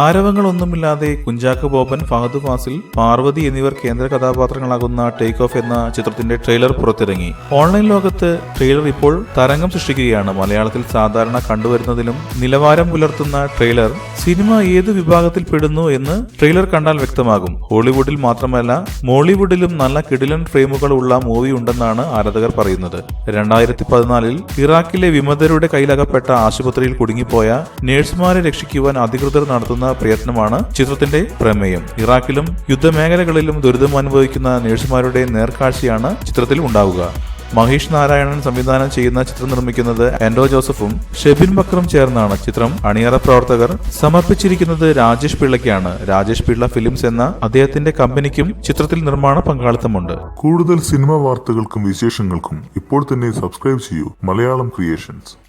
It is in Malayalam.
ആരവങ്ങളൊന്നുമില്ലാതെ കുഞ്ചാക്കോ ബോബൻ, ഫഹദ് ഫാസിൽ, പാർവതി എന്നിവർ കേന്ദ്ര കഥാപാത്രങ്ങളാകുന്ന ടേക്ക് ഓഫ് എന്ന ചിത്രത്തിന്റെ ട്രെയിലർ പുറത്തിറങ്ങി. ഓൺലൈൻ ലോകത്ത് ട്രെയിലർ ഇപ്പോൾ തരംഗം സൃഷ്ടിക്കുകയാണ്. മലയാളത്തിൽ സാധാരണ കണ്ടുവരുന്നതിലും നിലവാരം പുലർത്തുന്ന ട്രെയിലർ സിനിമ ഏത് വിഭാഗത്തിൽ പെടുന്നു എന്ന് ട്രെയിലർ കണ്ടാൽ വ്യക്തമാകും. ഹോളിവുഡിൽ മാത്രമല്ല മോളിവുഡിലും നല്ല കിടിലൻ ഫ്രെയിമുകൾ ഉള്ള മൂവി ഉണ്ടെന്നാണ് ആരാധകർ പറയുന്നത്. 2014 ഇറാഖിലെ വിമതരുടെ കയ്യിലകപ്പെട്ട ആശുപത്രിയിൽ കുടുങ്ങിപ്പോയ നഴ്സുമാരെ രക്ഷിക്കുവാൻ അധികൃതർ നടത്തുന്ന പ്രയത്നമാണ് ചിത്രത്തിന്റെ പ്രമേയം. ഇറാഖിലും യുദ്ധമേഖലകളിലും ദുരിതം അനുഭവിക്കുന്ന നഴ്സുമാരുടെ നേർക്കാഴ്ചയാണ് ചിത്രത്തിൽ ഉണ്ടാവുക. മഹേഷ് നാരായണൻ സംവിധാനം ചെയ്യുന്ന ചിത്രം നിർമ്മിക്കുന്നത് ആൻഡ്രോ ജോസഫും ഷെബിൻ ബക്കറും ചേർന്നാണ്. ചിത്രം അണിയറ പ്രവർത്തകർ സമർപ്പിച്ചിരിക്കുന്നത് രാജേഷ് പിള്ളയ്ക്കാണ്. രാജേഷ് പിള്ള ഫിലിംസ് എന്ന അദ്ദേഹത്തിന്റെ കമ്പനിക്കും ചിത്രത്തിൽ നിർമ്മാണ പങ്കാളിത്തമുണ്ട്. കൂടുതൽ സിനിമാ വാർത്തകൾക്കും വിശേഷങ്ങൾക്കും ഇപ്പോൾ തന്നെ സബ്സ്ക്രൈബ് ചെയ്യൂ മലയാളം ക്രിയേഷൻസ്.